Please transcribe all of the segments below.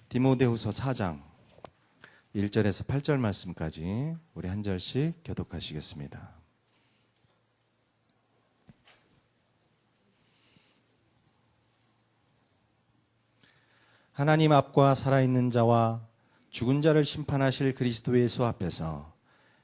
디모데후서 4장 1절에서 8절 말씀까지 우리 한 절씩 교독하시겠습니다. 하나님 앞과 살아있는 자와 죽은 자를 심판하실 그리스도 예수 앞에서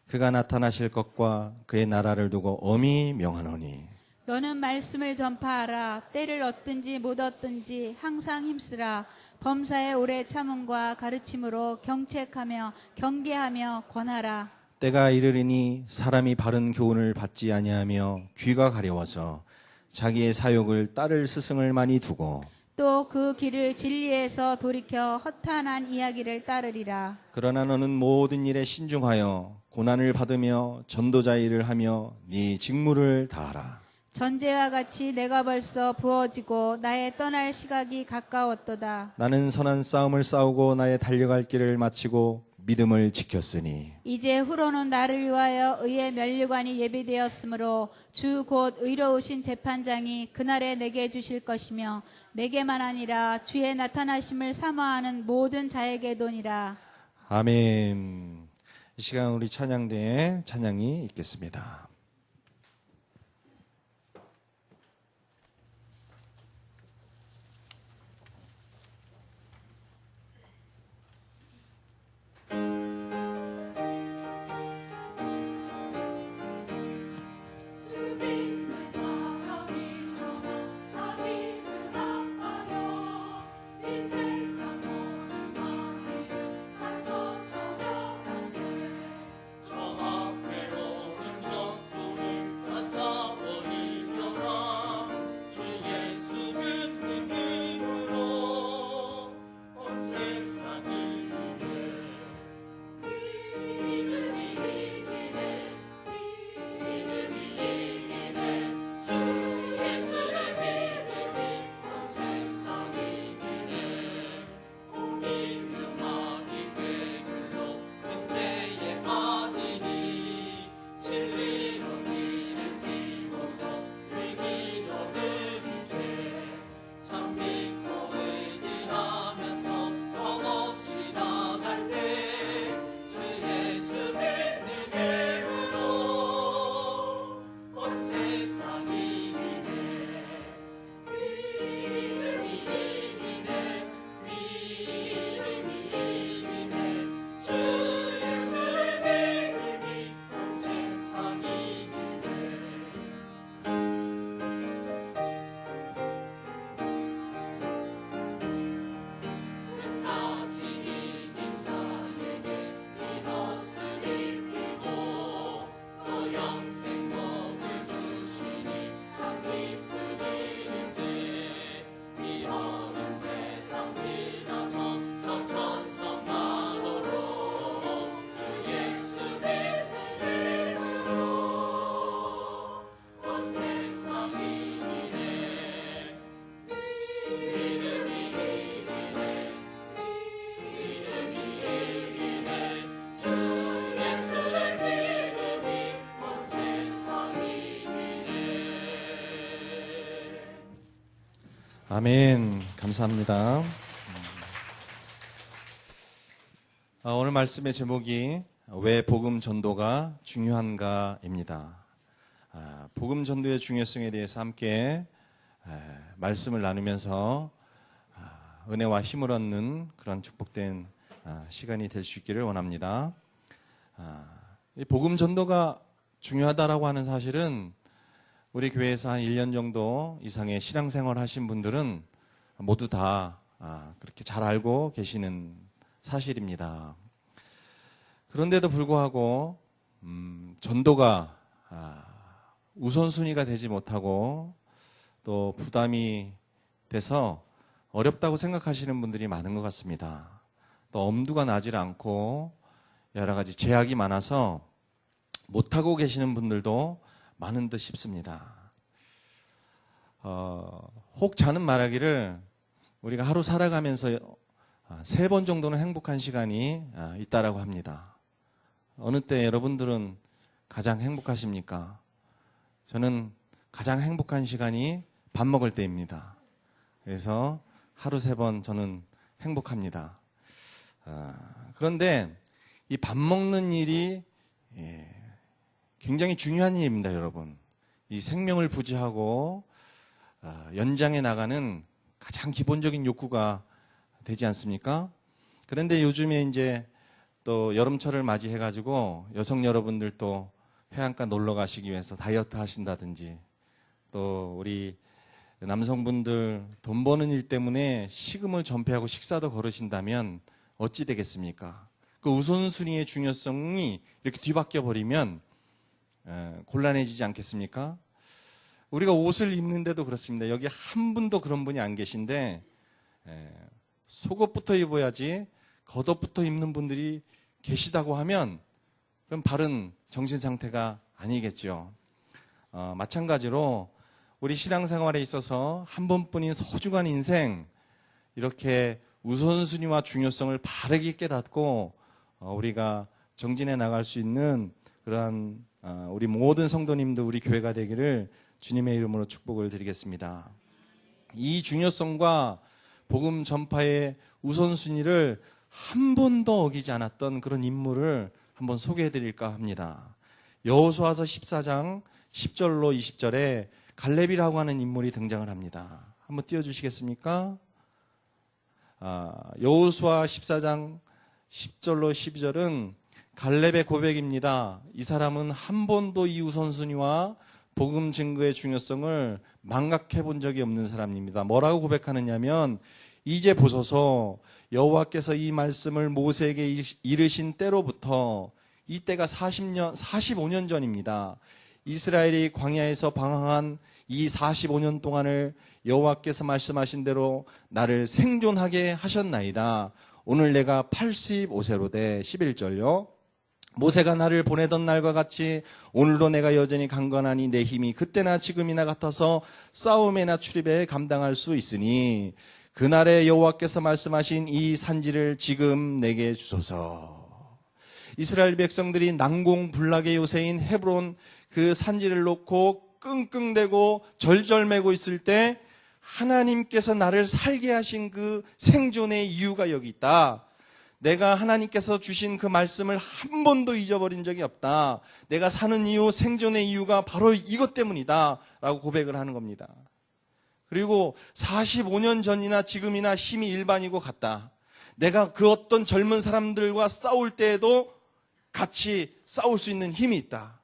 그가 나타나실 것과 그의 나라를 두고 엄히 명하노니 너는 말씀을 전파하라. 때를 얻든지 못 얻든지 항상 힘쓰라. 범사에 오래 참음과 가르침으로 경책하며 경계하며 권하라. 때가 이르리니 사람이 바른 교훈을 받지 아니하며 귀가 가려워서 자기의 사욕을 따를 스승을 많이 두고 또 그 길을 진리에서 돌이켜 허탄한 이야기를 따르리라. 그러나 너는 모든 일에 신중하여 고난을 받으며 전도자 일을 하며 네 직무를 다하라. 전제와 같이 내가 벌써 부어지고 나의 떠날 시각이 가까웠도다. 나는 선한 싸움을 싸우고 나의 달려갈 길을 마치고 믿음을 지켰으니 이제 후로는 나를 위하여 의의 면류관이 예비되었으므로 주 곧 의로우신 재판장이 그날에 내게 주실 것이며 내게만 아니라 주의 나타나심을 사모하는 모든 자에게도니라. 아멘. 이 시간 우리 찬양대에 찬양이 있겠습니다. 아멘. 감사합니다. 오늘 말씀의 제목이 왜 복음 전도가 중요한가입니다. 복음 전도의 중요성에 대해서 함께 말씀을 나누면서 은혜와 힘을 얻는 그런 축복된 시간이 될 수 있기를 원합니다. 이 복음 전도가 중요하다라고 하는 사실은 우리 교회에서 한 1년 정도 이상의 신앙생활 하신 분들은 모두 다 그렇게 잘 알고 계시는 사실입니다. 그런데도 불구하고 전도가 우선순위가 되지 못하고 또 부담이 돼서 어렵다고 생각하시는 분들이 많은 것 같습니다. 또 엄두가 나질 않고 여러 가지 제약이 많아서 못하고 계시는 분들도 많은 듯 싶습니다. 혹 자는 말하기를 우리가 하루 살아가면서 3번 정도는 행복한 시간이 있다라고 합니다. 어느 때 여러분들은 가장 행복하십니까? 저는 가장 행복한 시간이 밥 먹을 때입니다. 그래서 하루 3번 저는 행복합니다. 그런데 이 밥 먹는 일이 굉장히 중요한 일입니다, 여러분. 이 생명을 부지하고 연장해 나가는 가장 기본적인 욕구가 되지 않습니까? 그런데 요즘에 이제 또 여름철을 맞이해가지고 여성 여러분들 또 해안가 놀러 가시기 위해서 다이어트 하신다든지, 또 우리 남성분들 돈 버는 일 때문에 식음을 전폐하고 식사도 거르신다면 어찌 되겠습니까? 그 우선순위의 중요성이 이렇게 뒤바뀌어 버리면 곤란해지지 않겠습니까? 우리가 옷을 입는데도 그렇습니다. 여기 한 분도 그런 분이 안 계신데 속옷부터 입어야지 겉옷부터 입는 분들이 계시다고 하면 그럼 바른 정신 상태가 아니겠죠. 마찬가지로 우리 신앙생활에 있어서 한 번뿐인 소중한 인생, 이렇게 우선순위와 중요성을 바르게 깨닫고 우리가 정진해 나갈 수 있는 그러한 우리 모든 성도님들, 우리 교회가 되기를 주님의 이름으로 축복을 드리겠습니다. 이 중요성과 복음 전파의 우선순위를 한 번도 어기지 않았던 그런 인물을 한번 소개해 드릴까 합니다. 여호수아서 14장 10절로 20절에 갈렙이라고 하는 인물이 등장을 합니다. 한번 띄워주시겠습니까? 여호수아 14장 10절로 12절은 갈렙의 고백입니다. 이 사람은 한 번도 이 우선순위와 복음 증거의 중요성을 망각해 본 적이 없는 사람입니다. 뭐라고 고백하느냐면, 이제 보소서 여호와께서 이 말씀을 모세에게 이르신 때로부터, 이때가 45년 전입니다. 이스라엘이 광야에서 방황한 이 45년 동안을 여호와께서 말씀하신 대로 나를 생존하게 하셨나이다. 오늘 내가 85세로 돼. 11절요. 모세가 나를 보내던 날과 같이 오늘도 내가 여전히 강건하니 내 힘이 그때나 지금이나 같아서 싸움에나 출입에 감당할 수 있으니 그날에 여호와께서 말씀하신 이 산지를 지금 내게 주소서. 이스라엘 백성들이 난공불락의 요새인 헤브론 그 산지를 놓고 끙끙대고 절절매고 있을 때 하나님께서 나를 살게 하신 그 생존의 이유가 여기 있다. 내가 하나님께서 주신 그 말씀을 한 번도 잊어버린 적이 없다. 내가 사는 이유, 생존의 이유가 바로 이것 때문이다 라고 고백을 하는 겁니다. 그리고 45년 전이나 지금이나 힘이 일반이고 같다. 내가 그 어떤 젊은 사람들과 싸울 때에도 같이 싸울 수 있는 힘이 있다.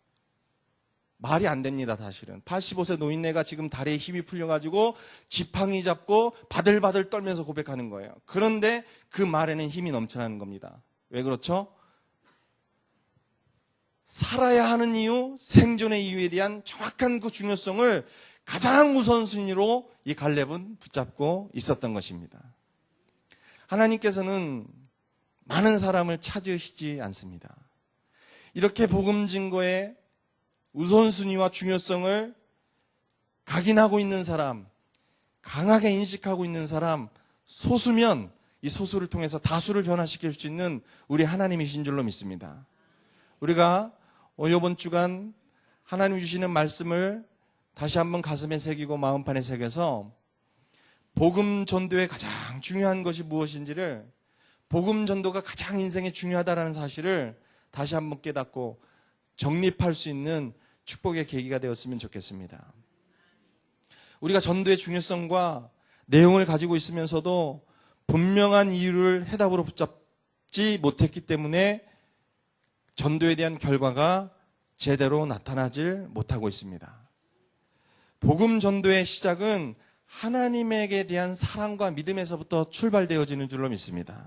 말이 안 됩니다, 사실은. 85세 노인네가 지금 다리에 힘이 풀려가지고 지팡이 잡고 바들바들 떨면서 고백하는 거예요. 그런데 그 말에는 힘이 넘쳐나는 겁니다. 왜 그렇죠? 살아야 하는 이유, 생존의 이유에 대한 정확한 그 중요성을 가장 우선순위로 이 갈렙은 붙잡고 있었던 것입니다. 하나님께서는 많은 사람을 찾으시지 않습니다. 이렇게 복음 증거의 우선순위와 중요성을 각인하고 있는 사람, 강하게 인식하고 있는 사람, 소수면 이 소수를 통해서 다수를 변화시킬 수 있는 우리 하나님이신 줄로 믿습니다. 우리가 이번 주간 하나님 주시는 말씀을 다시 한번 가슴에 새기고 마음판에 새겨서 복음 전도의 가장 중요한 것이 무엇인지를, 복음 전도가 가장 인생에 중요하다는 사실을 다시 한번 깨닫고 정립할 수 있는 축복의 계기가 되었으면 좋겠습니다. 우리가 전도의 중요성과 내용을 가지고 있으면서도 분명한 이유를 해답으로 붙잡지 못했기 때문에 전도에 대한 결과가 제대로 나타나질 못하고 있습니다. 복음 전도의 시작은 하나님에게 대한 사랑과 믿음에서부터 출발되어지는 줄로 믿습니다.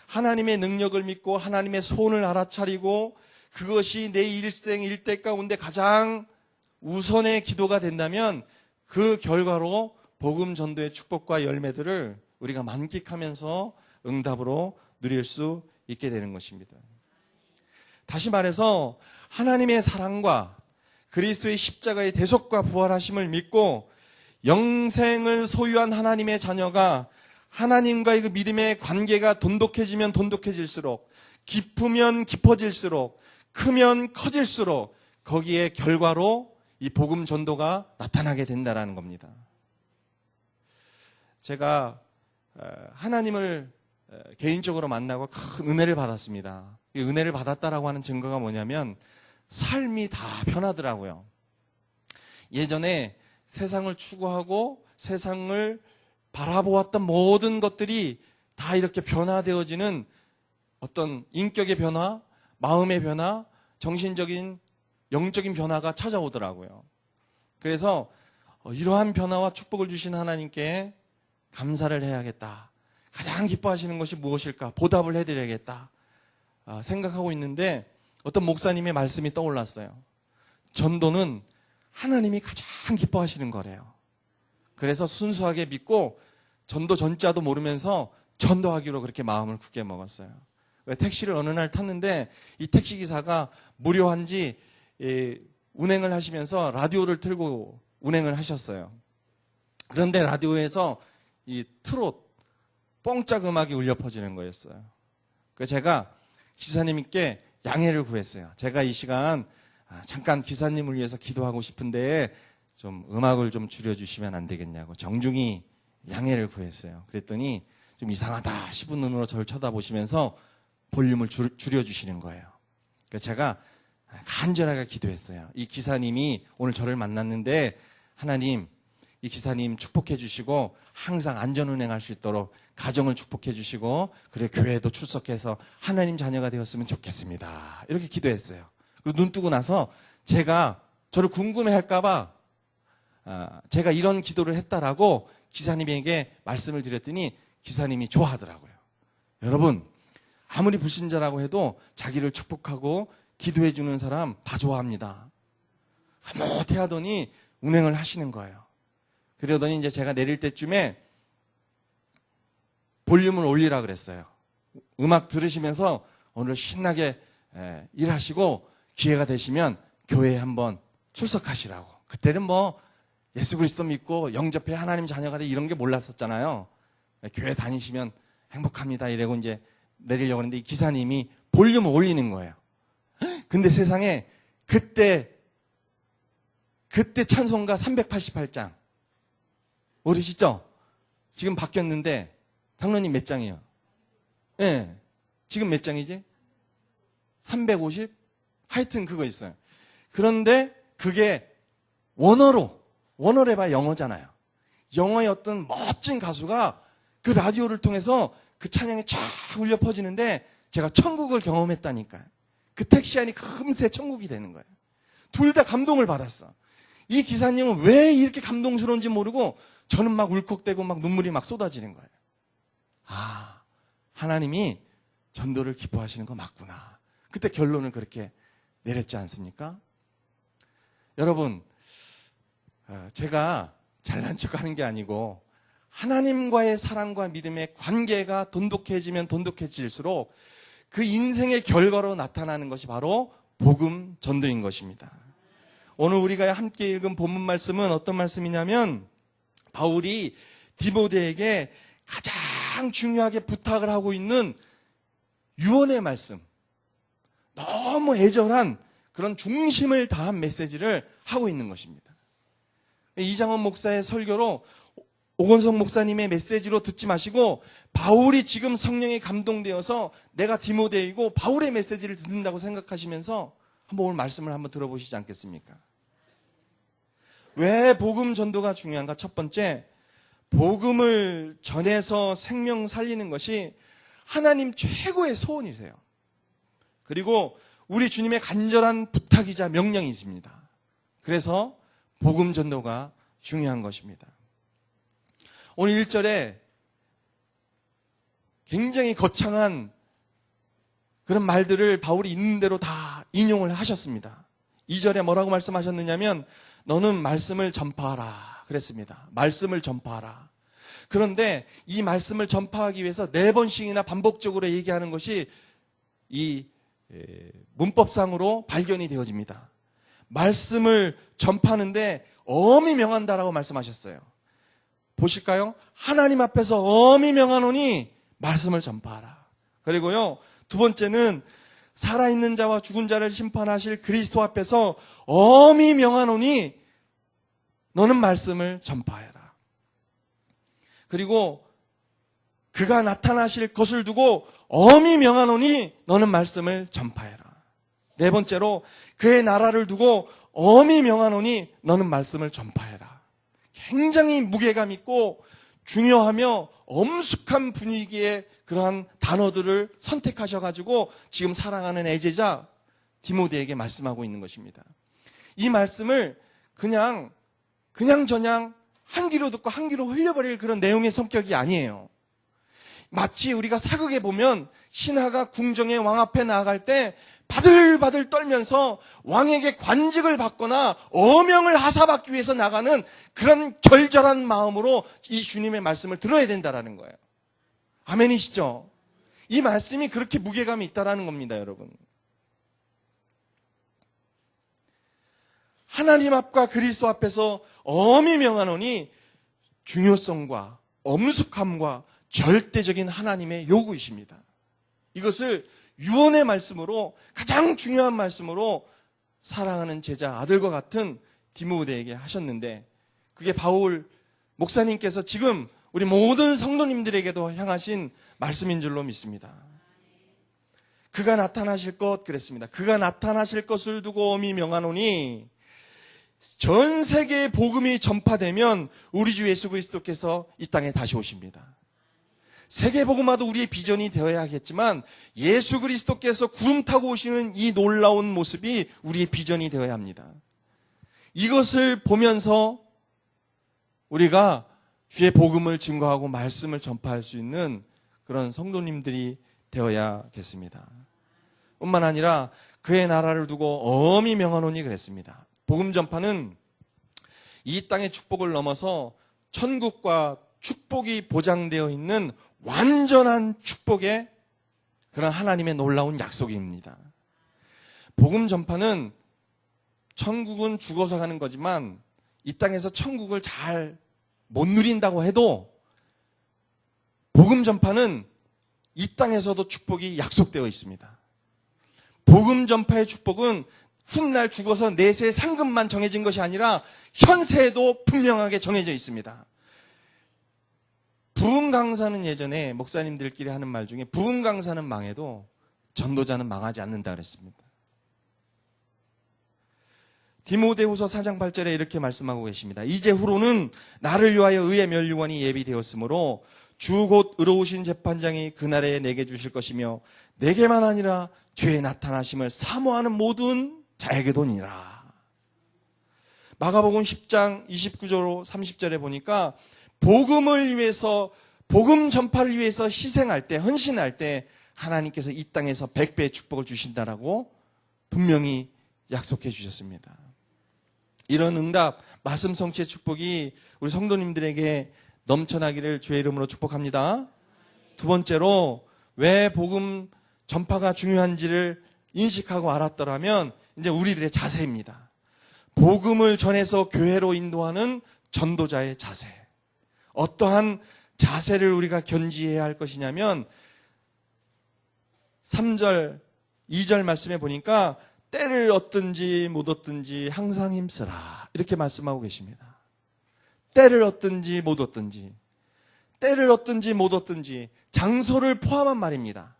하나님의 능력을 믿고 하나님의 소원을 알아차리고 그것이 내 일생 일대 가운데 가장 우선의 기도가 된다면 그 결과로 복음 전도의 축복과 열매들을 우리가 만끽하면서 응답으로 누릴 수 있게 되는 것입니다. 다시 말해서 하나님의 사랑과 그리스도의 십자가의 대속과 부활하심을 믿고 영생을 소유한 하나님의 자녀가 하나님과의 그 믿음의 관계가 돈독해지면 돈독해질수록, 깊으면 깊어질수록, 크면 커질수록 거기에 결과로 이 복음 전도가 나타나게 된다는 겁니다. 제가 하나님을 개인적으로 만나고 큰 은혜를 받았습니다. 이 은혜를 받았다라고 하는 증거가 뭐냐면 삶이 다 변하더라고요. 예전에 세상을 추구하고 세상을 바라보았던 모든 것들이 다 이렇게 변화되어지는 어떤 인격의 변화, 마음의 변화, 정신적인, 영적인 변화가 찾아오더라고요. 그래서 이러한 변화와 축복을 주신 하나님께 감사를 해야겠다. 가장 기뻐하시는 것이 무엇일까? 보답을 해드려야겠다. 생각하고 있는데 어떤 목사님의 말씀이 떠올랐어요. 전도는 하나님이 가장 기뻐하시는 거래요. 그래서 순수하게 믿고 전도 전자도 모르면서 전도하기로 그렇게 마음을 굳게 먹었어요. 택시를 어느 날 탔는데 이 택시기사가 무료한지 운행을 하시면서 라디오를 틀고 운행을 하셨어요. 그런데 라디오에서 이 트롯, 뽕짝 음악이 울려 퍼지는 거였어요. 그래서 제가 기사님께 양해를 구했어요. 제가 이 시간 잠깐 기사님을 위해서 기도하고 싶은데 좀 음악을 좀 줄여주시면 안 되겠냐고 정중히 양해를 구했어요. 그랬더니 좀 이상하다 싶은 눈으로 저를 쳐다보시면서 볼륨을 줄여주시는 거예요. 그래서 제가 간절하게 기도했어요. 이 기사님이 오늘 저를 만났는데 하나님, 이 기사님 축복해 주시고 항상 안전운행할 수 있도록 가정을 축복해 주시고 그리고 교회도 출석해서 하나님 자녀가 되었으면 좋겠습니다. 이렇게 기도했어요. 그리고 눈 뜨고 나서 제가 저를 궁금해할까 봐 제가 이런 기도를 했다라고 기사님에게 말씀을 드렸더니 기사님이 좋아하더라고요. 여러분, 아무리 불신자라고 해도 자기를 축복하고 기도해 주는 사람 다 좋아합니다. 못해 하더니 운행을 하시는 거예요. 그러더니 이제 제가 내릴 때쯤에 볼륨을 올리라 그랬어요. 음악 들으시면서 오늘 신나게 일하시고 기회가 되시면 교회에 한번 출석하시라고. 그때는 뭐 예수 그리스도 믿고 영접해 하나님 자녀가 돼 이런 게 몰랐었잖아요. 교회 다니시면 행복합니다 이러고 이제 내리려고 하는데 이 기사님이 볼륨을 올리는 거예요. 근데 세상에 그때 찬송가 388장 모르시죠? 지금 바뀌었는데 당론님 몇 장이에요? 예. 네. 지금 몇 장이지? 350? 하여튼 그거 있어요. 그런데 그게 원어로 해봐야 영어잖아요. 영어의 어떤 멋진 가수가 그 라디오를 통해서 그 찬양이 쫙 울려 퍼지는데 제가 천국을 경험했다니까요. 그 택시 안이 금세 천국이 되는 거예요. 둘 다 감동을 받았어. 이 기사님은 왜 이렇게 감동스러운지 모르고 저는 막 울컥대고 막 눈물이 막 쏟아지는 거예요. 아, 하나님이 전도를 기뻐하시는 거 맞구나. 그때 결론을 그렇게 내렸지 않습니까? 여러분, 제가 잘난 척하는 게 아니고 하나님과의 사랑과 믿음의 관계가 돈독해지면 돈독해질수록 그 인생의 결과로 나타나는 것이 바로 복음 전도인 것입니다. 오늘 우리가 함께 읽은 본문 말씀은 어떤 말씀이냐면 바울이 디모데에게 가장 중요하게 부탁을 하고 있는 유언의 말씀, 너무 애절한 그런 중심을 다한 메시지를 하고 있는 것입니다. 이장원 목사의 설교로 오건석 목사님의 메시지로 듣지 마시고 바울이 지금 성령에 감동되어서 내가 디모데이고 바울의 메시지를 듣는다고 생각하시면서 한번 오늘 말씀을 한번 들어보시지 않겠습니까? 왜 복음 전도가 중요한가? 첫 번째, 복음을 전해서 생명 살리는 것이 하나님 최고의 소원이세요. 그리고 우리 주님의 간절한 부탁이자 명령이십니다. 그래서 복음 전도가 중요한 것입니다. 오늘 1절에 굉장히 거창한 그런 말들을 바울이 있는 대로 다 인용을 하셨습니다. 2절에 뭐라고 말씀하셨느냐면 너는 말씀을 전파하라 그랬습니다. 말씀을 전파하라. 그런데 이 말씀을 전파하기 위해서 4번씩이나 반복적으로 얘기하는 것이 이 문법상으로 발견이 되어집니다. 말씀을 전파하는데 엄히 명한다라고 말씀하셨어요. 보실까요? 하나님 앞에서 엄히 명하노니 말씀을 전파하라. 그리고요, 두 번째는 살아있는 자와 죽은 자를 심판하실 그리스도 앞에서 엄히 명하노니 너는 말씀을 전파해라. 그리고 그가 나타나실 것을 두고 엄히 명하노니 너는 말씀을 전파해라. 네 번째로 그의 나라를 두고 엄히 명하노니 너는 말씀을 전파해라. 굉장히 무게감 있고 중요하며 엄숙한 분위기의 그러한 단어들을 선택하셔가지고 지금 사랑하는 애제자 디모데에게 말씀하고 있는 것입니다. 이 말씀을 그냥 한 귀로 듣고 한 귀로 흘려버릴 그런 내용의 성격이 아니에요. 마치 우리가 사극에 보면 신하가 궁정의 왕 앞에 나아갈 때 바들바들 떨면서 왕에게 관직을 받거나 어명을 하사받기 위해서 나가는 그런 절절한 마음으로 이 주님의 말씀을 들어야 된다라는 거예요. 아멘이시죠? 이 말씀이 그렇게 무게감이 있다라는 겁니다, 여러분. 하나님 앞과 그리스도 앞에서 엄히 명하노니 중요성과 엄숙함과 절대적인 하나님의 요구이십니다. 이것을 유언의 말씀으로, 가장 중요한 말씀으로 사랑하는 제자 아들과 같은 디모데에게 하셨는데, 그게 바울 목사님께서 지금 우리 모든 성도님들에게도 향하신 말씀인 줄로 믿습니다. 그가 나타나실 것 그랬습니다. 그가 나타나실 것을 두고 엄히 명하노니, 전 세계에 복음이 전파되면 우리 주 예수 그리스도께서 이 땅에 다시 오십니다. 세계복음화도 우리의 비전이 되어야 하겠지만 예수 그리스도께서 구름 타고 오시는 이 놀라운 모습이 우리의 비전이 되어야 합니다. 이것을 보면서 우리가 주의 복음을 증거하고 말씀을 전파할 수 있는 그런 성도님들이 되어야겠습니다. 뿐만 아니라 그의 나라를 두고 엄히 명하노니 그랬습니다. 복음 전파는 이 땅의 축복을 넘어서 천국과 축복이 보장되어 있는 완전한 축복의 그런 하나님의 놀라운 약속입니다. 복음 전파는 천국은 죽어서 가는 거지만 이 땅에서 천국을 잘 못 누린다고 해도 복음 전파는 이 땅에서도 축복이 약속되어 있습니다. 복음 전파의 축복은 훗날 죽어서 내세 상급만 정해진 것이 아니라 현세에도 분명하게 정해져 있습니다. 부흥 강사는 예전에 목사님들끼리 하는 말 중에 부흥 강사는 망해도 전도자는 망하지 않는다 그랬습니다. 디모데후서 4장 8절에 이렇게 말씀하고 계십니다. 이제후로는 나를 위하여 의의 면류관이 예비되었으므로 주 곧 의로우신 재판장이 그날에 내게 주실 것이며 내게만 아니라 죄의 나타나심을 사모하는 모든 자에게도니라. 마가복음 10장 29절 30절에 보니까 복음을 위해서, 복음 전파를 위해서 희생할 때, 헌신할 때 하나님께서 이 땅에서 100배의 축복을 주신다라고 분명히 약속해 주셨습니다. 이런 응답, 말씀 성취의 축복이 우리 성도님들에게 넘쳐나기를 주의 이름으로 축복합니다. 두 번째로 왜 복음 전파가 중요한지를 인식하고 알았더라면 이제 우리들의 자세입니다. 복음을 전해서 교회로 인도하는 전도자의 자세. 어떠한 자세를 우리가 견지해야 할 것이냐면 3절, 2절 말씀에 보니까 때를 얻든지 못 얻든지 항상 힘쓰라 이렇게 말씀하고 계십니다. 때를 얻든지 못 얻든지, 때를 얻든지 못 얻든지 장소를 포함한 말입니다.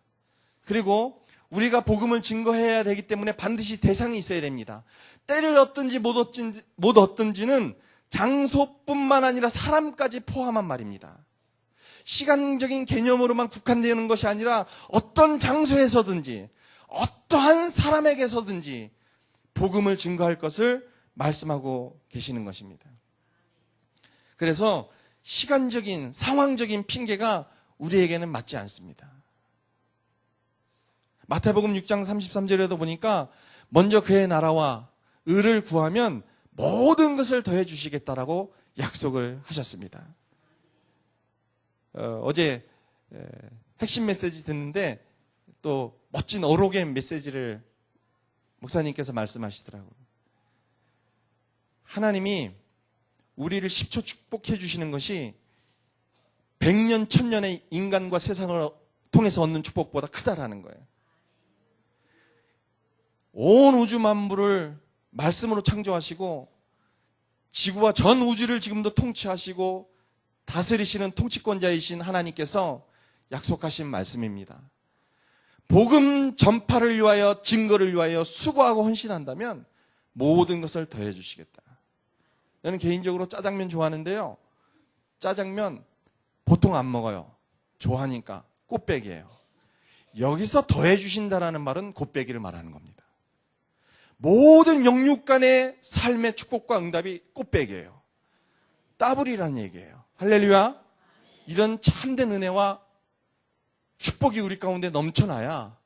그리고 우리가 복음을 증거해야 되기 때문에 반드시 대상이 있어야 됩니다. 때를 얻든지 못 얻든지는 장소뿐만 아니라 사람까지 포함한 말입니다. 시간적인 개념으로만 국한되는 것이 아니라 어떤 장소에서든지 어떠한 사람에게서든지 복음을 증거할 것을 말씀하고 계시는 것입니다. 그래서 시간적인, 상황적인 핑계가 우리에게는 맞지 않습니다. 마태복음 6장 33절에도 보니까 먼저 그의 나라와 의를 구하면 모든 것을 더해 주시겠다라고 약속을 하셨습니다. 어제 핵심 메시지 듣는데 또 멋진 어록의 메시지를 목사님께서 말씀하시더라고요. 하나님이 우리를 10초 축복해 주시는 것이 100년, 1000년의 인간과 세상을 통해서 얻는 축복보다 크다라는 거예요. 온 우주 만물을 말씀으로 창조하시고 지구와 전 우주를 지금도 통치하시고 다스리시는 통치권자이신 하나님께서 약속하신 말씀입니다. 복음 전파를 위하여 증거를 위하여 수고하고 헌신한다면 모든 것을 더해 주시겠다. 저는 개인적으로 짜장면 좋아하는데요. 짜장면 보통 안 먹어요. 좋아하니까 꽃배기예요. 여기서 더해 주신다라는 말은 곱배기를 말하는 겁니다. 모든 영육 간의 삶의 축복과 응답이 꽃배기예요. 더블이라는 얘기예요. 할렐루야. 이런 참된 은혜와 축복이 우리 가운데 넘쳐나야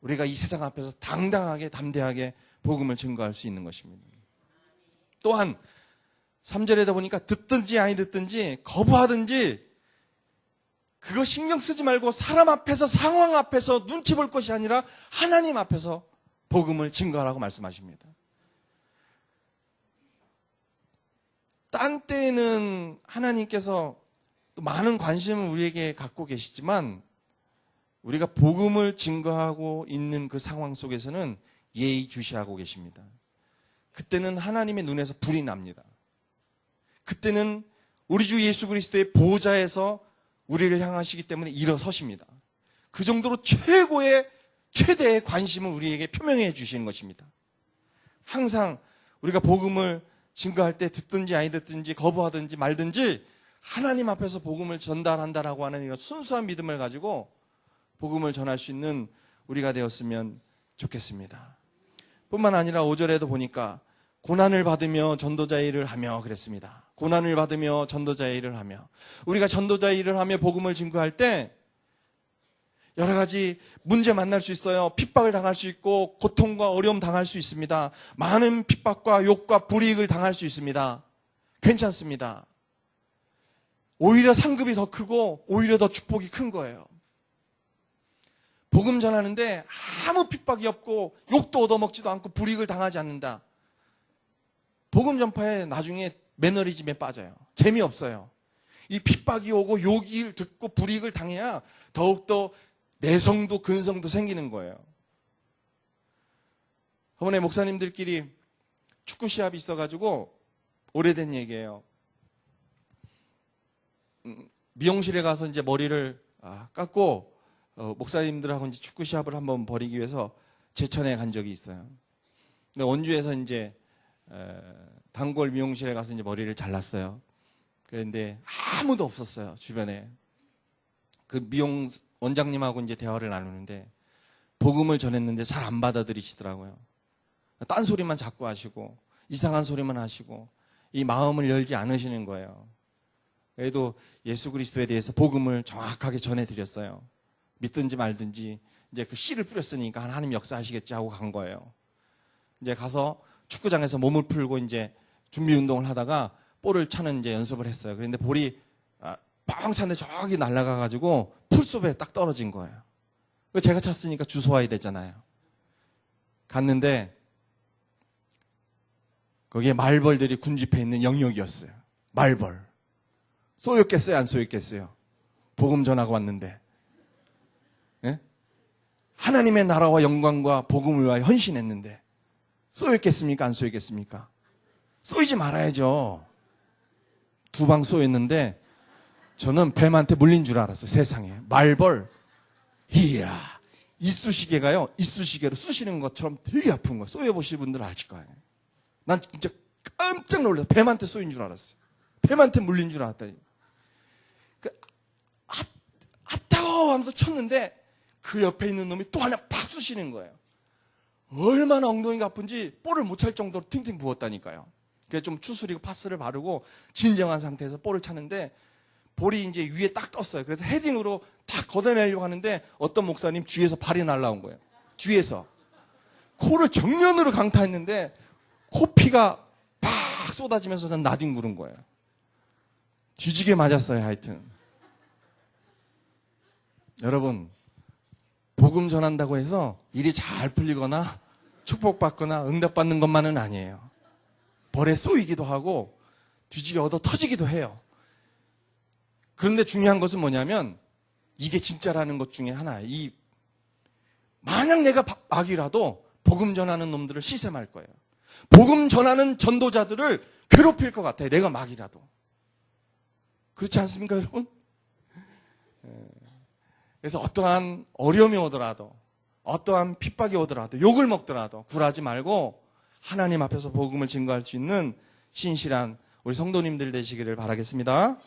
우리가 이 세상 앞에서 당당하게 담대하게 복음을 증거할 수 있는 것입니다. 또한 3절에다 보니까 듣든지 아니 듣든지 거부하든지 그거 신경 쓰지 말고 사람 앞에서 상황 앞에서 눈치 볼 것이 아니라 하나님 앞에서 복음을 증거하라고 말씀하십니다. 딴 때에는 하나님께서 또 많은 관심을 우리에게 갖고 계시지만 우리가 복음을 증거하고 있는 그 상황 속에서는 예의주시하고 계십니다. 그때는 하나님의 눈에서 불이 납니다. 그때는 우리 주 예수 그리스도의 보좌에서 우리를 향하시기 때문에 일어서십니다. 그 정도로 최대의 관심을 우리에게 표명해 주시는 것입니다. 항상 우리가 복음을 증거할 때 듣든지 아니 듣든지 거부하든지 말든지 하나님 앞에서 복음을 전달한다라고 하는 이런 순수한 믿음을 가지고 복음을 전할 수 있는 우리가 되었으면 좋겠습니다. 뿐만 아니라 5절에도 보니까 고난을 받으며 전도자의 일을 하며 그랬습니다. 고난을 받으며 전도자의 일을 하며 우리가 전도자의 일을 하며 복음을 증거할 때 여러 가지 문제 만날 수 있어요. 핍박을 당할 수 있고 고통과 어려움 당할 수 있습니다. 많은 핍박과 욕과 불이익을 당할 수 있습니다. 괜찮습니다. 오히려 상급이 더 크고 오히려 더 축복이 큰 거예요. 복음 전하는데 아무 핍박이 없고 욕도 얻어먹지도 않고 불이익을 당하지 않는다. 복음 전파에 나중에 매너리즘에 빠져요. 재미없어요. 이 핍박이 오고 욕을 듣고 불이익을 당해야 더욱더 내성도 근성도 생기는 거예요. 저번에 목사님들끼리 축구 시합이 있어가지고 오래된 얘기예요. 미용실에 가서 이제 머리를 깎고 목사님들하고 이제 축구 시합을 한번 벌이기 위해서 제천에 간 적이 있어요. 근데 원주에서 이제 단골 미용실에 가서 이제 머리를 잘랐어요. 그런데 아무도 없었어요, 주변에. 그 미용 원장님하고 이제 대화를 나누는데 복음을 전했는데 잘 안 받아들이시더라고요. 딴 소리만 자꾸 하시고 이상한 소리만 하시고 이 마음을 열지 않으시는 거예요. 그래도 예수 그리스도에 대해서 복음을 정확하게 전해드렸어요. 믿든지 말든지 이제 그 씨를 뿌렸으니까 하나님 역사하시겠지 하고 간 거예요. 이제 가서 축구장에서 몸을 풀고 이제 준비 운동을 하다가 볼을 차는 이제 연습을 했어요. 그런데 볼이 빵 찼는데 저기 날아가가지고 풀숲에 딱 떨어진 거예요. 제가 찼으니까 주워와야 되잖아요. 갔는데 거기에 말벌들이 군집해 있는 영역이었어요. 말벌. 쏘였겠어요? 안 쏘였겠어요? 복음 전하고 왔는데. 예? 하나님의 나라와 영광과 복음을 위하여 헌신했는데 쏘였겠습니까? 안 쏘였겠습니까? 쏘이지 말아야죠. 두 방 쏘였는데 저는 뱀한테 물린 줄 알았어요. 세상에. 말벌. 이야. 이쑤시개가요. 이쑤시개로 쑤시는 것처럼 되게 아픈 거예요. 쏘여보실 분들은 아실 거예요. 난 진짜 깜짝 놀라서 뱀한테 쏘인 줄 알았어요. 뱀한테 물린 줄 알았다. 따가워 하면서 쳤는데 그 옆에 있는 놈이 또 하나 팍 쑤시는 거예요. 얼마나 엉덩이가 아픈지 볼을 못 찰 정도로 팅팅 부었다니까요. 그래서 좀 추스리고 파스를 바르고 진정한 상태에서 볼을 차는데 볼이 이제 위에 딱 떴어요. 그래서 헤딩으로 딱 걷어내려고 하는데 어떤 목사님 뒤에서 발이 날라온 거예요. 뒤에서. 코를 정면으로 강타했는데 코피가 팍 쏟아지면서 전 나뒹구른 거예요. 뒤지게 맞았어요, 하여튼. 여러분, 복음 전한다고 해서 일이 잘 풀리거나 축복받거나 응답받는 것만은 아니에요. 벌에 쏘이기도 하고 뒤지게 얻어 터지기도 해요. 그런데 중요한 것은 뭐냐면 이게 진짜라는 것 중에 하나예요. 만약 내가 마귀라도 복음 전하는 놈들을 시샘할 거예요. 복음 전하는 전도자들을 괴롭힐 것 같아요. 내가 마귀라도. 그렇지 않습니까, 여러분? 그래서 어떠한 어려움이 오더라도, 어떠한 핍박이 오더라도, 욕을 먹더라도 굴하지 말고 하나님 앞에서 복음을 증거할 수 있는 신실한 우리 성도님들 되시기를 바라겠습니다.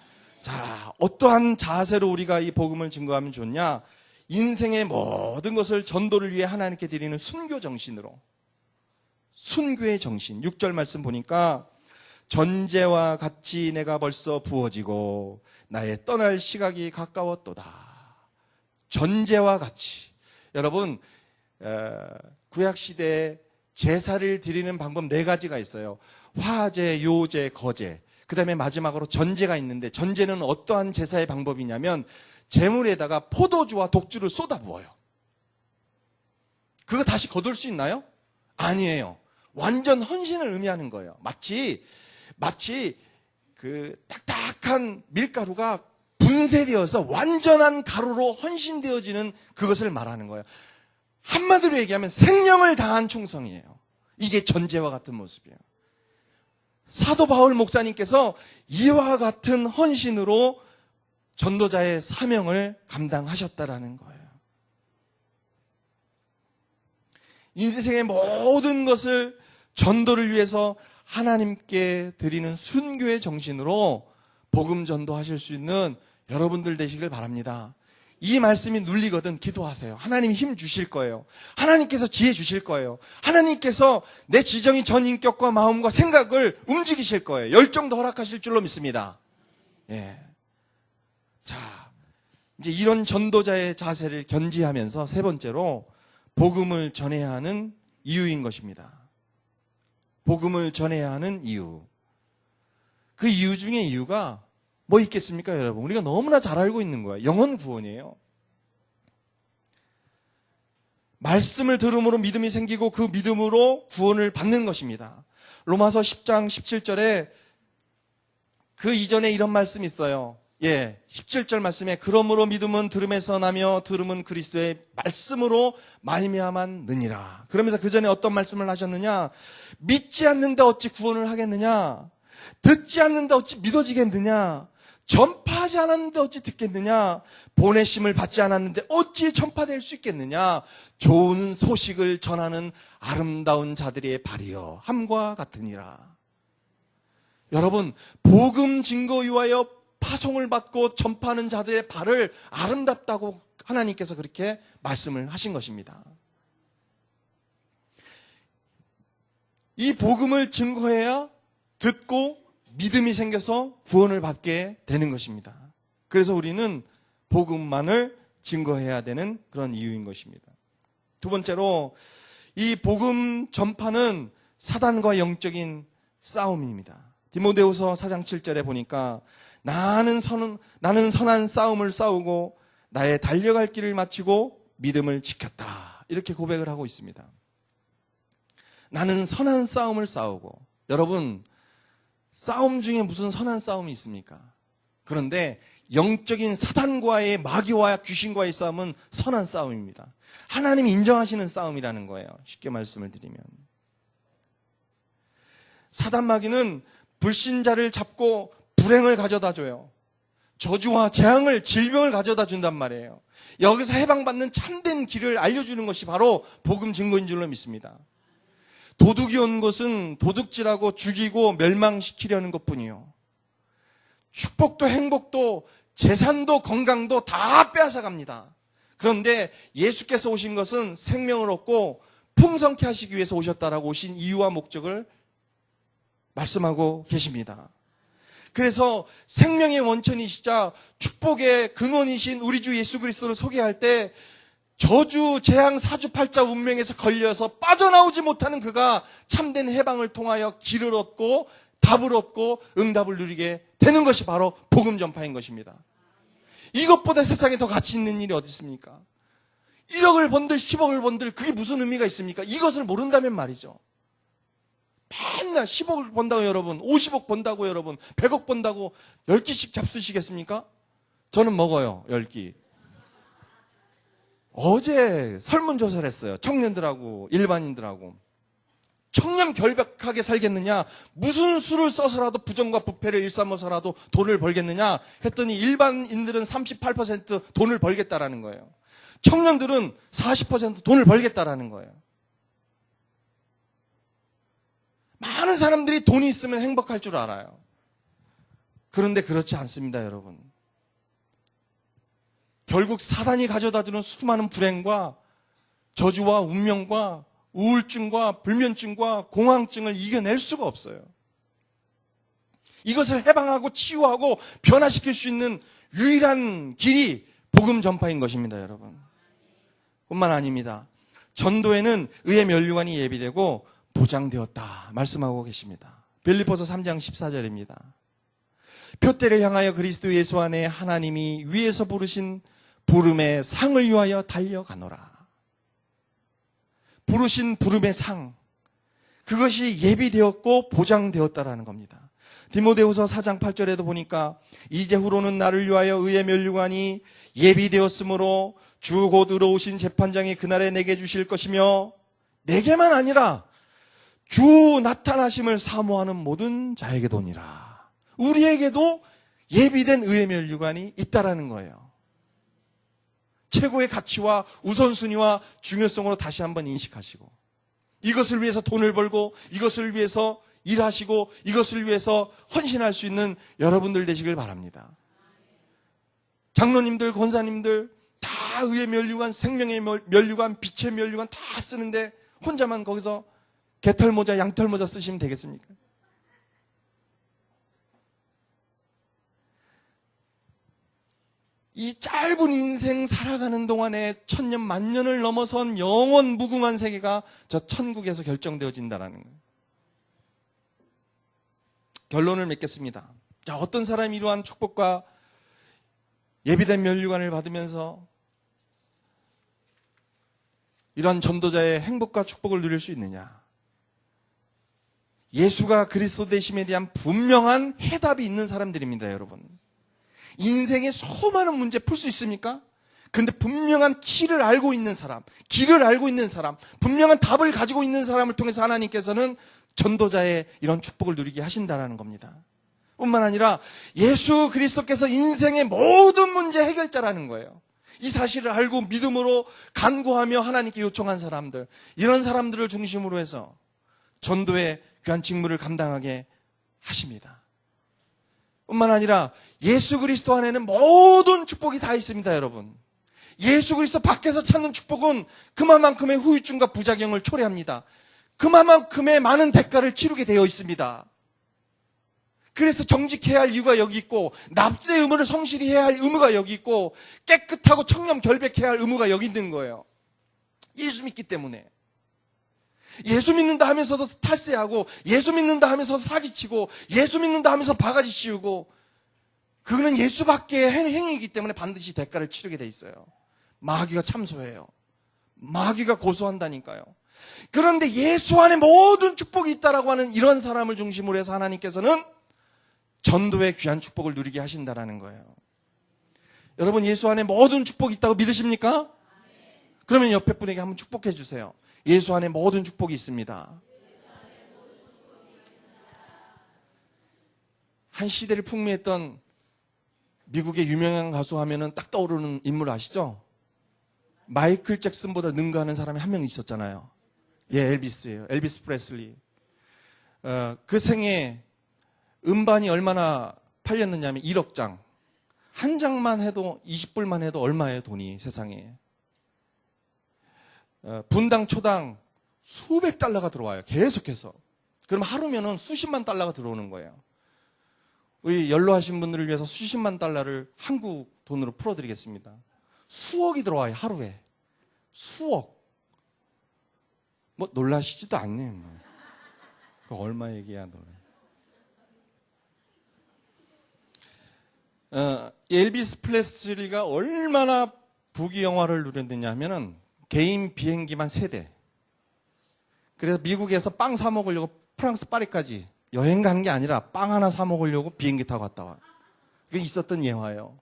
자, 어떠한 자세로 우리가 이 복음을 증거하면 좋냐? 인생의 모든 것을 전도를 위해 하나님께 드리는 순교 정신으로, 순교의 정신. 6절 말씀 보니까 전제와 같이 내가 벌써 부어지고 나의 떠날 시각이 가까웠도다. 전제와 같이. 여러분, 구약시대에 제사를 드리는 방법 4가지가 있어요. 화제, 요제, 거제. 그 다음에 마지막으로 전제가 있는데, 전제는 어떠한 제사의 방법이냐면 제물에다가 포도주와 독주를 쏟아부어요. 그거 다시 거둘 수 있나요? 아니에요. 완전 헌신을 의미하는 거예요. 마치 그 딱딱한 밀가루가 분쇄되어서 완전한 가루로 헌신되어지는 그것을 말하는 거예요. 한마디로 얘기하면 생명을 다한 충성이에요. 이게 전제와 같은 모습이에요. 사도 바울 목사님께서 이와 같은 헌신으로 전도자의 사명을 감당하셨다라는 거예요. 인생의 모든 것을 전도를 위해서 하나님께 드리는 순교의 정신으로 복음 전도하실 수 있는 여러분들 되시길 바랍니다. 이 말씀이 눌리거든 기도하세요. 하나님 힘 주실 거예요. 하나님께서 지혜 주실 거예요. 하나님께서 내 지정이 전 인격과 마음과 생각을 움직이실 거예요. 열정도 허락하실 줄로 믿습니다. 예. 자, 이제 이런 전도자의 자세를 견지하면서 세 번째로 복음을 전해야 하는 이유인 것입니다. 복음을 전해야 하는 이유. 그 이유 중에 이유가 뭐 있겠습니까, 여러분? 우리가 너무나 잘 알고 있는 거예요. 영혼 구원이에요. 말씀을 들음으로 믿음이 생기고 그 믿음으로 구원을 받는 것입니다. 로마서 10장 17절에 그 이전에 이런 말씀이 있어요. 17절 말씀에 그러므로 믿음은 들음에서 나며 들음은 그리스도의 말씀으로 말미암았느니라. 그러면서 그 전에 어떤 말씀을 하셨느냐? 믿지 않는데 어찌 구원을 하겠느냐? 듣지 않는데 어찌 믿어지겠느냐? 전파하지 않았는데 어찌 듣겠느냐? 보내심을 받지 않았는데 어찌 전파될 수 있겠느냐? 좋은 소식을 전하는 아름다운 자들의 발이여 함과 같으니라. 여러분, 복음 증거 위하여 파송을 받고 전파하는 자들의 발을 아름답다고 하나님께서 그렇게 말씀을 하신 것입니다. 이 복음을 증거해야 듣고 믿음이 생겨서 구원을 받게 되는 것입니다. 그래서 우리는 복음만을 증거해야 되는 그런 이유인 것입니다. 두 번째로 이 복음 전파는 사단과 영적인 싸움입니다. 디모데후서 4장 7절에 보니까 나는 선한 싸움을 싸우고 나의 달려갈 길을 마치고 믿음을 지켰다. 이렇게 고백을 하고 있습니다. 나는 선한 싸움을 싸우고. 여러분, 싸움 중에 무슨 선한 싸움이 있습니까? 그런데 영적인 사단과의 마귀와 귀신과의 싸움은 선한 싸움입니다. 하나님이 인정하시는 싸움이라는 거예요. 쉽게 말씀을 드리면. 사단 마귀는 불신자를 잡고 불행을 가져다 줘요. 저주와 재앙을, 질병을 가져다 준단 말이에요. 여기서 해방받는 참된 길을 알려주는 것이 바로 복음 증거인 줄로 믿습니다. 도둑이 온 것은 도둑질하고 죽이고 멸망시키려는 것뿐이요. 축복도 행복도 재산도 건강도 다 빼앗아갑니다. 그런데 예수께서 오신 것은 생명을 얻고 풍성케 하시기 위해서 오셨다라고 오신 이유와 목적을 말씀하고 계십니다. 그래서 생명의 원천이시자 축복의 근원이신 우리 주 예수 그리스도를 소개할 때 저주, 재앙, 사주팔자 운명에서 걸려서 빠져나오지 못하는 그가 참된 해방을 통하여 길을 얻고 답을 얻고 응답을 누리게 되는 것이 바로 복음 전파인 것입니다. 이것보다 세상에 더 가치 있는 일이 어디 있습니까? 1억을 번들 10억을 번들 그게 무슨 의미가 있습니까? 이것을 모른다면 말이죠. 맨날 10억을 번다고 여러분, 50억 번다고 여러분, 100억 번다고 10끼씩 잡수시겠습니까? 저는 먹어요, 10끼. 어제 설문조사를 했어요. 청년들하고 일반인들하고. 청렴결백하게 살겠느냐, 무슨 수를 써서라도 부정과 부패를 일삼아서라도 돈을 벌겠느냐 했더니 일반인들은 38% 돈을 벌겠다라는 거예요. 청년들은 40% 돈을 벌겠다라는 거예요. 많은 사람들이 돈이 있으면 행복할 줄 알아요. 그런데 그렇지 않습니다, 여러분. 결국 사단이 가져다주는 수많은 불행과 저주와 운명과 우울증과 불면증과 공황증을 이겨낼 수가 없어요. 이것을 해방하고 치유하고 변화시킬 수 있는 유일한 길이 복음 전파인 것입니다, 여러분. 뿐만 아닙니다. 전도에는 의의 면류관이 예비되고 보장되었다 말씀하고 계십니다. 빌립보서 3장 14절입니다. 표대를 향하여 그리스도 예수 안에 하나님이 위에서 부르신 부름의 상을 위하여 달려가노라. 부르신 부름의 상, 그것이 예비되었고 보장되었다라는 겁니다. 디모데후서 4장 8절에도 보니까 이제후로는 나를 위하여 의의 면류관이 예비되었으므로 주 곧 의로우신 재판장이 그날에 내게 주실 것이며 내게만 아니라 주 나타나심을 사모하는 모든 자에게도니라. 우리에게도 예비된 의의 면류관이 있다라는 거예요. 최고의 가치와 우선순위와 중요성으로 다시 한번 인식하시고, 이것을 위해서 돈을 벌고, 이것을 위해서 일하시고, 이것을 위해서 헌신할 수 있는 여러분들 되시길 바랍니다. 장로님들, 권사님들 다 의의 면류관, 생명의 면류관, 빛의 면류관 다 쓰는데 혼자만 거기서 개털모자, 양털모자 쓰시면 되겠습니까? 이 짧은 인생 살아가는 동안에 천년 만년을 넘어선 영원 무궁한 세계가 저 천국에서 결정되어진다는 거예요. 결론을 맺겠습니다. 자, 어떤 사람이 이러한 축복과 예비된 면류관을 받으면서 이러한 전도자의 행복과 축복을 누릴 수 있느냐? 예수가 그리스도 되심에 대한 분명한 해답이 있는 사람들입니다, 여러분. 인생의 수많은 문제 풀 수 있습니까? 근데 분명한 길을 알고 있는 사람, 길을 알고 있는 사람, 분명한 답을 가지고 있는 사람을 통해서 하나님께서는 전도자의 이런 축복을 누리게 하신다는 겁니다. 뿐만 아니라 예수 그리스도께서 인생의 모든 문제 해결자라는 거예요. 이 사실을 알고 믿음으로 간구하며 하나님께 요청한 사람들, 이런 사람들을 중심으로 해서 전도의 귀한 직무를 감당하게 하십니다. 뿐만 아니라 예수 그리스도 안에는 모든 축복이 다 있습니다, 여러분. 예수 그리스도 밖에서 찾는 축복은 그만큼의 후유증과 부작용을 초래합니다. 그만큼의 많은 대가를 치르게 되어 있습니다. 그래서 정직해야 할 이유가 여기 있고, 납세 의무를 성실히 해야 할 의무가 여기 있고, 깨끗하고 청렴 결백해야 할 의무가 여기 있는 거예요. 예수 믿기 때문에. 예수 믿는다 하면서도 탈세하고, 예수 믿는다 하면서도 사기치고, 예수 믿는다 하면서 바가지 씌우고, 그거는 예수밖에 행위이기 때문에 반드시 대가를 치르게 돼 있어요. 마귀가 참소해요. 마귀가 고소한다니까요. 그런데 예수 안에 모든 축복이 있다라고 하는 이런 사람을 중심으로 해서 하나님께서는 전도의 귀한 축복을 누리게 하신다라는 거예요. 여러분, 예수 안에 모든 축복이 있다고 믿으십니까? 그러면 옆에 분에게 한번 축복해 주세요. 예수 안에 모든 축복이 있습니다. 한 시대를 풍미했던 미국의 유명한 가수 하면은 딱 떠오르는 인물 아시죠? 마이클 잭슨보다 능가하는 사람이 한 명 있었잖아요. 예, 엘비스예요. 엘비스 프레슬리. 그 생에 음반이 얼마나 팔렸느냐 하면 1억 장. 한 장만 해도 20불만 해도 얼마예요, 돈이 세상에. 분당 초당 수백 달러가 들어와요. 계속해서. 그럼 하루면은 수십만 달러가 들어오는 거예요. 우리 연로하신 분들을 위해서 수십만 달러를 한국 돈으로 풀어드리겠습니다. 수억이 들어와요, 하루에. 수억. 뭐 놀라시지도 않네. 뭐. 얼마 얘기야, 노래. 엘비스 프레슬리가 얼마나 부귀영화를 누렸느냐 하면은 개인 비행기만 3대. 그래서 미국에서 빵 사 먹으려고 프랑스 파리까지 여행 가는 게 아니라 빵 하나 사 먹으려고 비행기 타고 갔다 와. 그게 있었던 예화예요.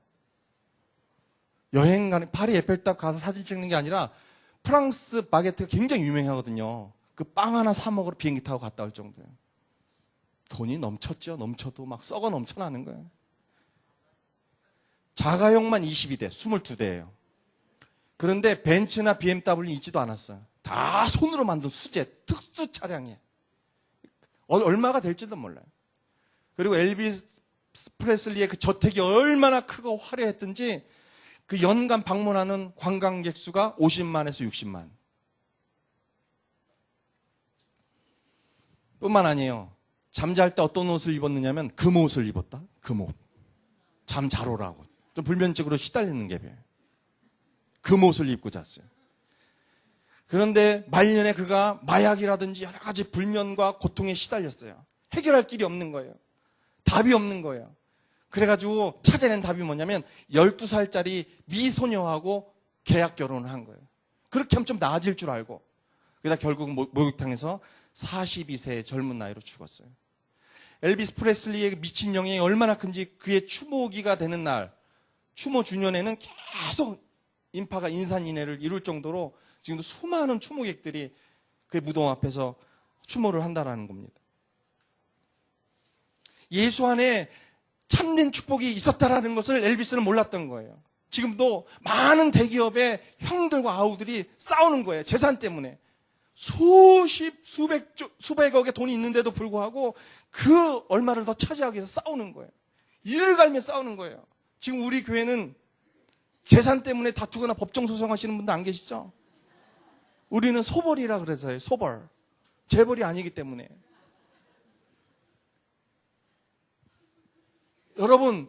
여행 가는, 파리 에펠탑 가서 사진 찍는 게 아니라 프랑스 바게트가 굉장히 유명하거든요. 그 빵 하나 사 먹으러 비행기 타고 갔다 올 정도예요. 돈이 넘쳤죠. 넘쳐도 막 썩어 넘쳐나는 거예요. 자가용만 22대, 22대예요. 그런데 벤츠나 BMW 있지도 않았어요. 다 손으로 만든 수제, 특수 차량이에요. 얼마가 될지도 몰라요. 그리고 엘비스 프레슬리의 그 저택이 얼마나 크고 화려했던지 그 연간 방문하는 관광객 수가 50만에서 60만. 뿐만 아니에요. 잠잘 때 어떤 옷을 입었느냐면 금옷을 입었다. 금옷. 잠 잘 오라고. 좀 불면증으로 시달리는 개별. 금옷을 입고 잤어요. 그런데 말년에 그가 마약이라든지 여러 가지 불면과 고통에 시달렸어요. 해결할 길이 없는 거예요. 답이 없는 거예요. 그래가지고 찾아낸 답이 뭐냐면 12살짜리 미소녀하고 계약 결혼을 한 거예요. 그렇게 하면 좀 나아질 줄 알고. 그러다 결국 목욕탕에서 42세의 젊은 나이로 죽었어요. 엘비스 프레슬리의 미친 영향이 얼마나 큰지 그의 추모기가 되는 날, 추모 주년에는 계속 인파가 인산인해를 이룰 정도로 지금도 수많은 추모객들이 그의 무덤 앞에서 추모를 한다라는 겁니다. 예수 안에 참된 축복이 있었다라는 것을 엘비스는 몰랐던 거예요. 지금도 많은 대기업의 형들과 아우들이 싸우는 거예요. 재산 때문에. 수백억의 돈이 있는데도 불구하고 그 얼마를 더 차지하기 위해서 싸우는 거예요. 이를 갈며 싸우는 거예요. 지금 우리 교회는 재산 때문에 다투거나 법정 소송하시는 분도 안 계시죠? 우리는 소벌이라 그래서요. 소벌. 재벌이 아니기 때문에. 여러분,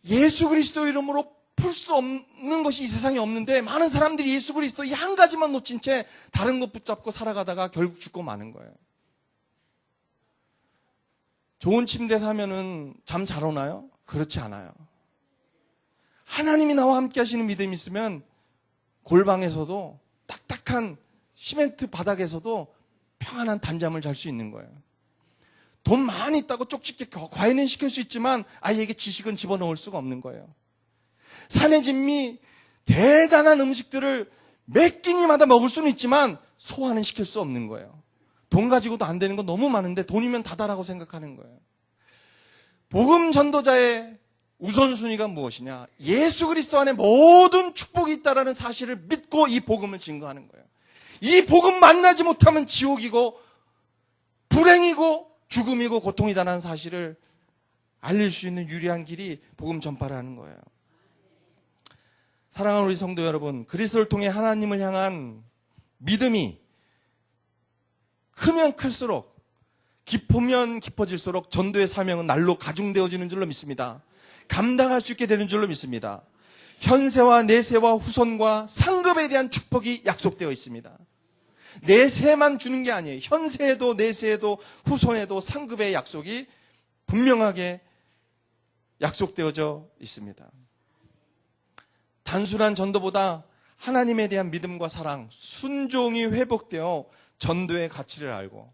예수 그리스도 이름으로 풀 수 없는 것이 이 세상에 없는데 많은 사람들이 예수 그리스도 이 한 가지만 놓친 채 다른 것 붙잡고 살아가다가 결국 죽고 마는 거예요. 좋은 침대 사면은 잠 잘 오나요? 그렇지 않아요. 하나님이 나와 함께 하시는 믿음이 있으면 골방에서도 딱딱한 시멘트 바닥에서도 평안한 단잠을 잘 수 있는 거예요. 돈 많이 있다고 쪽집게 과외는 시킬 수 있지만 아이에게 지식은 집어넣을 수가 없는 거예요. 산의 진미 대단한 음식들을 몇 끼니마다 먹을 수는 있지만 소화는 시킬 수 없는 거예요. 돈 가지고도 안 되는 건 너무 많은데 돈이면 다다라고 생각하는 거예요. 복음 전도자의 우선순위가 무엇이냐? 예수 그리스도 안에 모든 축복이 있다는 사실을 믿고 이 복음을 증거하는 거예요. 이 복음 만나지 못하면 지옥이고 불행이고 죽음이고 고통이다라는 사실을 알릴 수 있는 유리한 길이 복음 전파를 하는 거예요. 사랑하는 우리 성도 여러분, 그리스도를 통해 하나님을 향한 믿음이 크면 클수록, 깊으면 깊어질수록 전도의 사명은 날로 가중되어지는 줄로 믿습니다. 감당할 수 있게 되는 줄로 믿습니다. 현세와 내세와 후손과 상급에 대한 축복이 약속되어 있습니다. 내세만 주는 게 아니에요. 현세에도 내세에도 후손에도 상급의 약속이 분명하게 약속되어져 있습니다. 단순한 전도보다 하나님에 대한 믿음과 사랑, 순종이 회복되어 전도의 가치를 알고,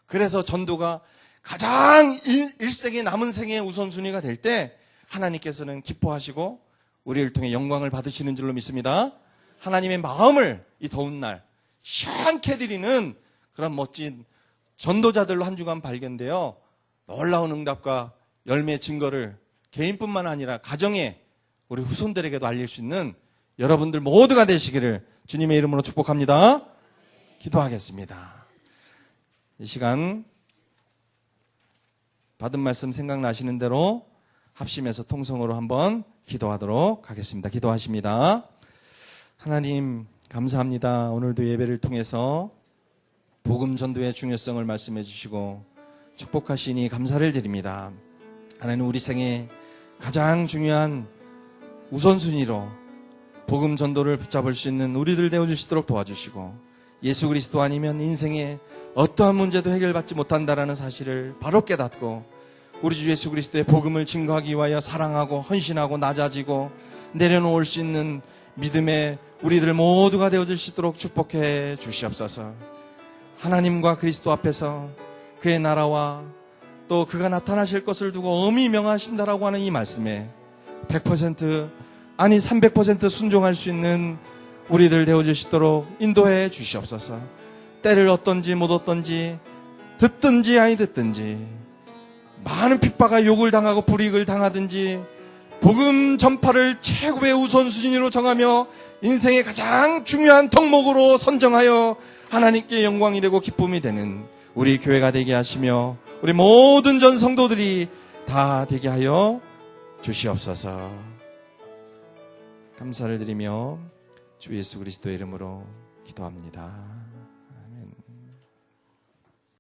그래서 전도가 가장 일생의 남은 생의 우선순위가 될 때 하나님께서는 기뻐하시고 우리를 통해 영광을 받으시는 줄로 믿습니다. 하나님의 마음을 이 더운 날 시원케 드리는 그런 멋진 전도자들로 한 주간 발견되어 놀라운 응답과 열매의 증거를 개인뿐만 아니라 가정에 우리 후손들에게도 알릴 수 있는 여러분들 모두가 되시기를 주님의 이름으로 축복합니다. 기도하겠습니다. 이 시간 받은 말씀 생각나시는 대로 합심해서 통성으로 한번 기도하도록 하겠습니다. 기도하십니다. 하나님 감사합니다. 오늘도 예배를 통해서 복음 전도의 중요성을 말씀해 주시고 축복하시니 감사를 드립니다. 하나님 우리 생에 가장 중요한 우선순위로 복음 전도를 붙잡을 수 있는 우리들 되어주시도록 도와주시고 예수 그리스도 아니면 인생에 어떠한 문제도 해결받지 못한다라는 사실을 바로 깨닫고 우리 주 예수 그리스도의 복음을 증거하기 위하여 사랑하고 헌신하고 낮아지고 내려놓을 수 있는 믿음의 우리들 모두가 되어주시도록 축복해 주시옵소서. 하나님과 그리스도 앞에서 그의 나라와 또 그가 나타나실 것을 두고 엄히 명하신다라고 하는 이 말씀에 100% 아니 300% 순종할 수 있는 우리들 되어주시도록 인도해 주시옵소서. 때를 얻든지 못 얻든지, 듣든지 아니 듣든지, 많은 핍박과 욕을 당하고 불이익을 당하든지, 복음 전파를 최고의 우선순위로 정하며 인생의 가장 중요한 덕목으로 선정하여 하나님께 영광이 되고 기쁨이 되는 우리 교회가 되게 하시며 우리 모든 전 성도들이 다 되게 하여 주시옵소서. 감사를 드리며 주 예수 그리스도의 이름으로 기도합니다.